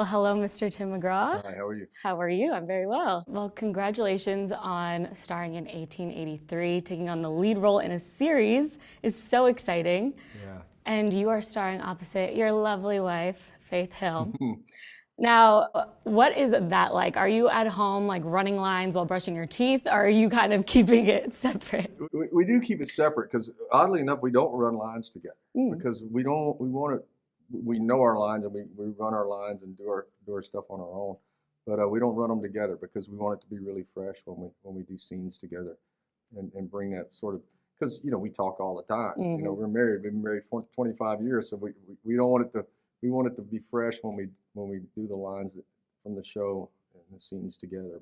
Well, hello, Mr. Tim McGraw. Hi, how are you? How are you? I'm very well. Well, congratulations on starring in 1883. Taking on the lead role in a series is so exciting. Yeah. And you are starring opposite your lovely wife, Faith Hill. Now, what is that like? Are you at home like running lines while brushing your teeth, or are you kind of keeping it separate? We do keep it separate because oddly enough, we don't run lines together because we know our lines and we run our lines and do our stuff on our own, but we don't run them together because we want it to be really fresh when we do scenes together and bring that sort of, because we talk all the time. We're married. We've been married for 25 years, so we don't want it to. We want it to be fresh when we do the lines from the show and the scenes together.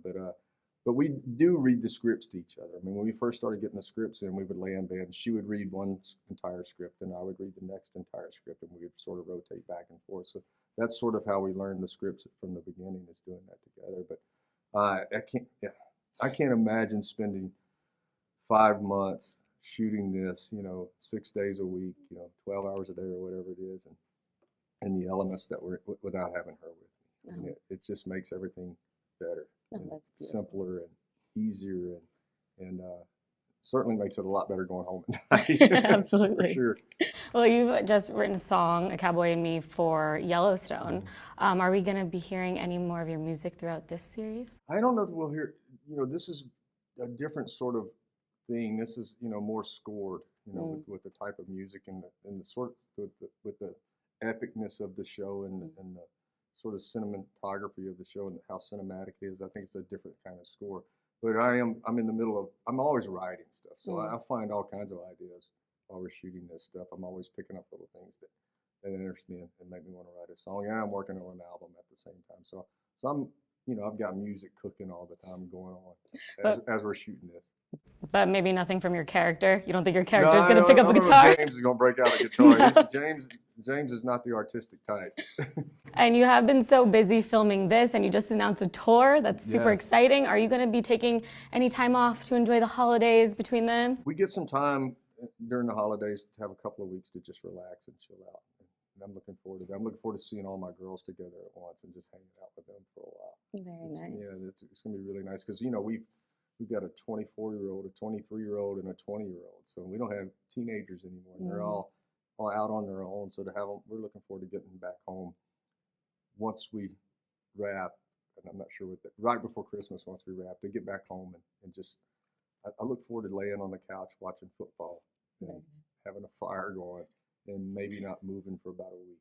But we do read the scripts to each other. I mean, when we first started getting the scripts in, we would lay in bed, and she would read one entire script, and I would read the next entire script, and we would sort of rotate back and forth. So that's sort of how we learned the scripts from the beginning, is doing that together. But I can't imagine spending 5 months shooting this, 6 days a week, 12 hours a day or whatever it is, and the elements that we're without having her with me. I mean, it just makes everything better, That's simpler and easier, and certainly makes it a lot better going home at night. Absolutely. For sure. Well, you've just written a song, A Cowboy and Me, for Yellowstone. Are we going to be hearing any more of your music throughout this series? I don't know if we'll hear, this is a different sort of thing. This is, more scored, with the type of music and the sort with the epicness of the show and the sort of cinematography of the show and how cinematic it is. I think it's a different kind of score. But I'm in the middle of, I'm always writing stuff. So I find all kinds of ideas while we're shooting this stuff. I'm always picking up little things that interest me and make me want to write a song. And I'm working on an album at the same time. So I'm, I've got music cooking all the time going on as we're shooting this. But maybe nothing from your character? You don't think your character's going to pick up a guitar? James is going to break out a guitar. James is not the artistic type. And you have been so busy filming this, and you just announced a tour that's super exciting. Are you going to be taking any time off to enjoy the holidays between then? We get some time during the holidays to have a couple of weeks to just relax and chill out. And I'm looking forward to that. I'm looking forward to seeing all my girls together at once and just hanging out with them for a while. Very nice. Yeah, it's going to be really nice because, we've got a 24-year-old, a 23-year-old, and a 20-year-old. So we don't have teenagers anymore. They're all out on their own. So to have them, we're looking forward to getting back home once we wrap. And I'm not sure what right before Christmas, once we wrap, to get back home and just, I look forward to laying on the couch watching football and having a fire going and maybe not moving for about a week.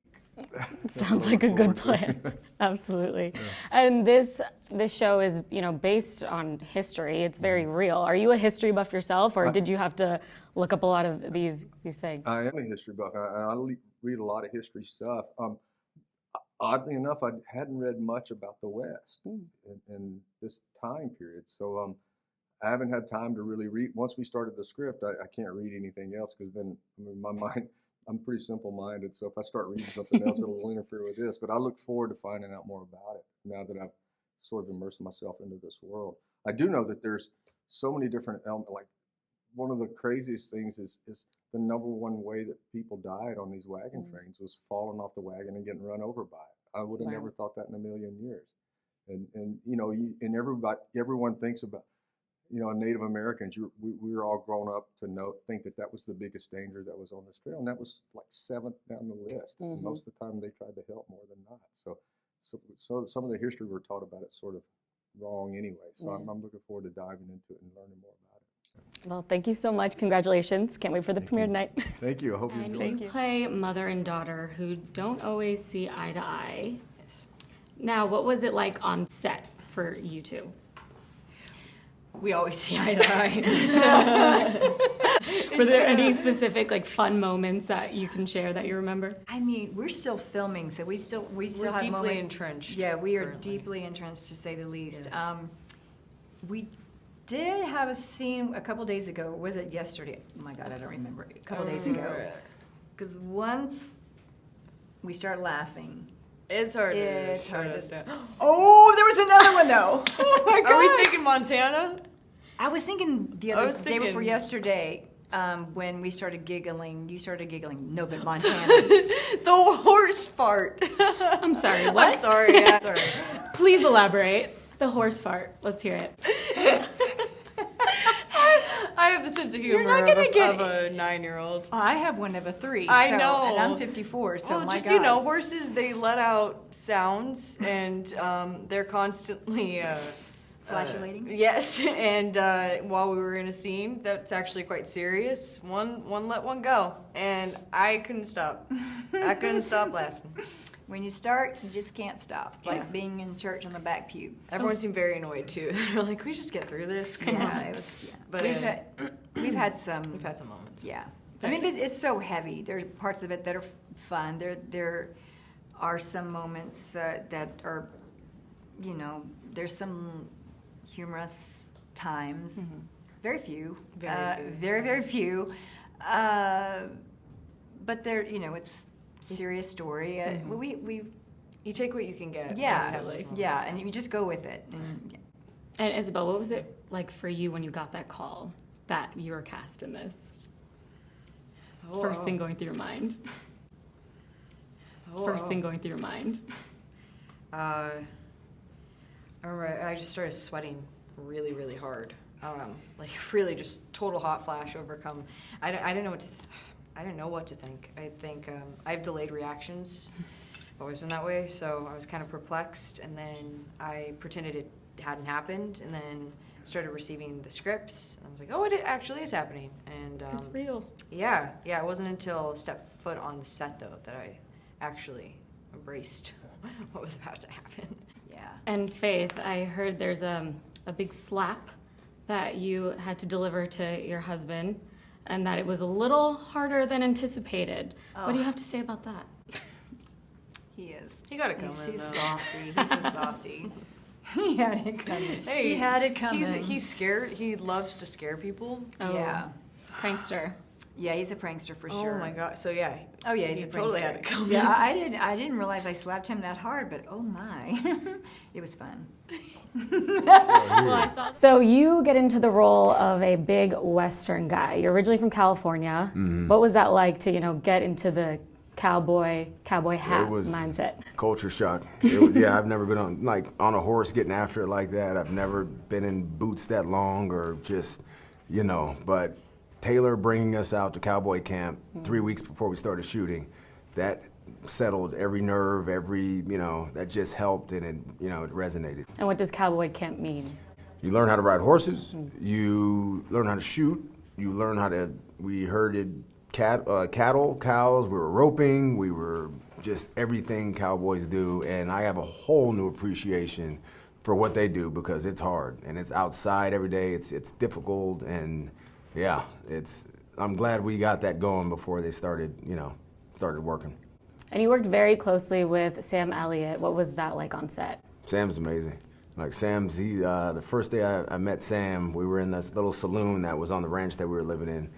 Sounds like a good plan. Absolutely. Yeah. And this show is, based on history. It's very real. Are you a history buff yourself, or did you have to look up a lot of these things? I am a history buff. I read a lot of history stuff. Oddly enough, I hadn't read much about the West in this time period. So I haven't had time to really read. Once we started the script, I can't read anything else because then my mind, I'm pretty simple-minded, so if I start reading something else, it'll interfere with this. But I look forward to finding out more about it now that I've sort of immersed myself into this world. I do know that there's so many different elements. Like, one of the craziest things is the number one way that people died on these wagon trains was falling off the wagon and getting run over by it. I would have never thought that in a million years. And everyone thinks about, Native Americans, we were all grown up to think that was the biggest danger that was on this trail, and that was like 7th down the list. And most of the time they tried to help more than not. So some of the history we're taught about it sort of wrong anyway. So I'm looking forward to diving into it and learning more about it. Well, thank you so much. Congratulations. Can't wait for the premiere tonight. Thank you. I hope you enjoy it. You play mother and daughter who don't always see eye to eye. Yes. Now, what was it like on set for you two? We always see eye to eye. Were there any specific fun moments that you can share that you remember? I mean, we're still filming, so we still have deeply moments. Entrenched. Yeah, we are currently. Deeply entrenched, to say the least. Yes. We did have a scene a couple days ago. Was it yesterday? Oh my God, I don't remember. A couple days ago. Because once we start laughing, it's hard. It's hard to. Oh, there was another one though. Oh my God. Are we thinking Montana? I was thinking the other day before yesterday. when we started giggling, you started giggling. No, but Montana. The horse fart. I'm sorry, what? I'm sorry, yeah, sorry. Please elaborate. The horse fart. Let's hear it. I have the sense of humor not gonna of a 9-year-old. I have one of a 3. I so, know. And I'm 54, so Well, my just, God. you know, horses, they let out sounds, and they're constantly... Flatulating? Yes, and while we were in a scene that's actually quite serious, one let one go, and I couldn't stop. I couldn't stop laughing. When you start, you just can't stop. It's like being in church on the back pew. Everyone seemed very annoyed too. They're like, "We just get through this." Come on. It was, But we've had some. we've had some moments. Yeah. I mean, it's so heavy. There's parts of it that are fun. There are some moments that are, you know, there's some humorous times. Mm-hmm. Very few. Very few. Very, very few. But there, you know, it's serious story. We You take what you can get. yeah, yeah, and you just go with it. And Isabel, what was it like for you when you got that call that you were cast in this? First thing going through your mind. First thing going through your mind. I remember I just started sweating really, really hard. Like really just total hot flash overcome. I didn't know what to I didn't know what to think. I think I have delayed reactions. I've always been that way, so I was kind of perplexed, and then I pretended it hadn't happened, and then started receiving the scripts. And I was like, oh, it actually is happening. And It's real. Yeah, it wasn't until I stepped foot on the set, though, that I actually embraced what was about to happen. Yeah. And Faith, I heard there's a big slap that you had to deliver to your husband, and that it was a little harder than anticipated. What do you have to say about that? He is. He got it coming, He's though. softy. He's a softy. He had it coming. Hey, he had it coming. He's scared. He loves to scare people. Oh, Yeah. Prankster. Yeah, he's a prankster for sure. Oh my god! So yeah. Oh yeah, he's he a prankster. totally had it coming. Yeah, I didn't realize I slapped him that hard, but oh my, it was fun. So you get into the role of a big Western guy. You're originally from California. What was that like to, get into the cowboy hat It was mindset? culture shock. It was, yeah, I've never been on a horse getting after it like that. I've never been in boots that long or just, but Taylor bringing us out to cowboy camp 3 weeks before we started shooting, that settled every nerve, that just helped, and it resonated. And what does cowboy camp mean? You learn how to ride horses, you learn how to shoot, you learn how to, we herded cattle, cows, we were roping, we were just everything cowboys do, and I have a whole new appreciation for what they do because it's hard, and it's outside every day, it's difficult, and yeah, I'm glad we got that going before they started working. And you worked very closely with Sam Elliott. What was that like on set? Sam's amazing. Like the first day I met Sam, we were in this little saloon that was on the ranch that we were living in,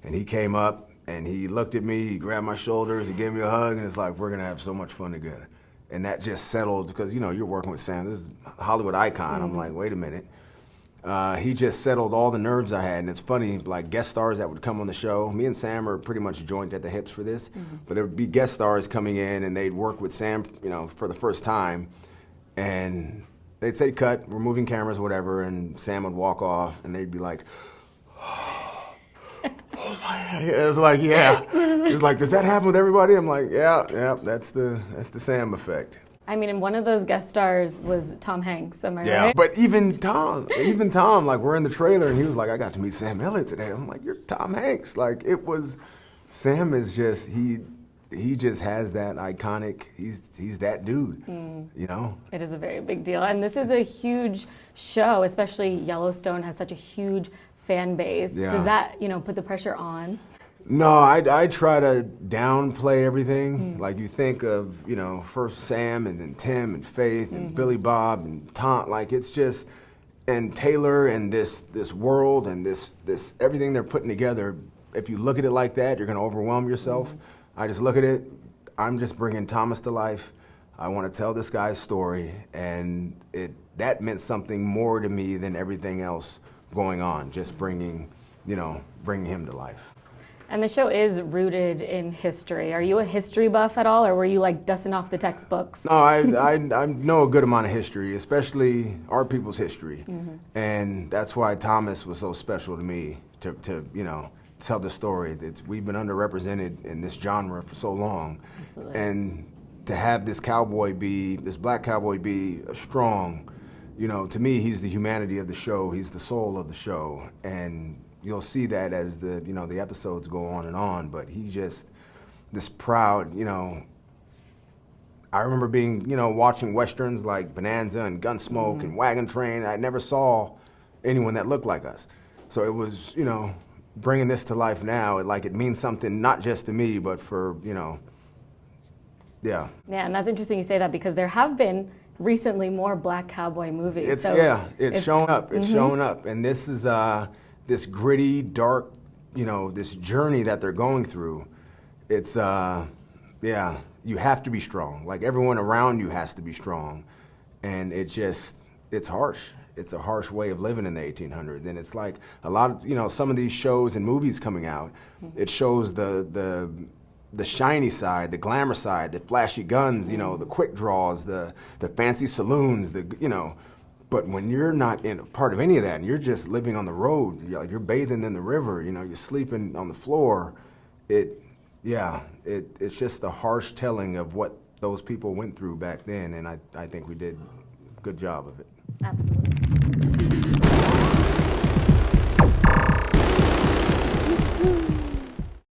and he came up and he looked at me, he grabbed my shoulders, he gave me a hug, and it's like, we're gonna have so much fun together. And that just settled because you're working with Sam. This is a Hollywood icon. I'm like, wait a minute. He just settled all the nerves I had, and it's funny, like guest stars that would come on the show. Me and Sam are pretty much joined at the hips for this, but there would be guest stars coming in, and they'd work with Sam, for the first time, and they'd say, "Cut, we're moving cameras, whatever," and Sam would walk off, and they'd be like, "Oh my!" It was like, yeah. It's like, does that happen with everybody? I'm like, yeah, that's the Sam effect. I mean, and one of those guest stars was Tom Hanks, am I Yeah, right? but even Tom, like we're in the trailer and he was like, I got to meet Sam Elliott today. I'm like, you're Tom Hanks. Like Sam is just, he just has that iconic, he's that dude, It is a very big deal. And this is a huge show, especially Yellowstone has such a huge fan base. Yeah. Does that, put the pressure on? No, I try to downplay everything. Like you think of, first Sam and then Tim and Faith and Billy Bob and Tom. Like it's just, and Taylor and this world and this everything they're putting together. If you look at it like that, you're going to overwhelm yourself. I just look at it. I'm just bringing Thomas to life. I want to tell this guy's story, and that meant something more to me than everything else going on. Just bringing you know, bringing him to life. And the show is rooted in history. Are you a history buff at all, or were you like dusting off the textbooks? No, I know a good amount of history, especially our people's history. And that's why Thomas was so special to me, to you know, tell the story. We've been underrepresented in this genre for so long. Absolutely. And to have this black cowboy be strong, you know, to me, he's the humanity of the show. He's the soul of the show. And you'll see that as the episodes go on, but he just, this proud, you know, I remember being, you know, watching Westerns like Bonanza and Gunsmoke and Wagon Train. I never saw anyone that looked like us. So it was, you know, bringing this to life now, it means something not just to me, but for, you know, yeah. Yeah, and that's interesting you say that, because there have been recently more black cowboy movies. It's shown up. It's shown up. And this is this gritty, dark, you know, this journey that they're going through. It's yeah, you have to be strong. Like, everyone around you has to be strong. And it's harsh. It's a harsh way of living in the 1800s. And it's like a lot of, you know, some of these shows and movies coming out, it shows the shiny side, the glamour side, the flashy guns, you know, the quick draws, the fancy saloons, you know. But when you're not in a part of any of that, and you're just living on the road, you're bathing in the river, you know, you're sleeping on the floor, it's just a harsh telling of what those people went through back then, and I think we did a good job of it. Absolutely.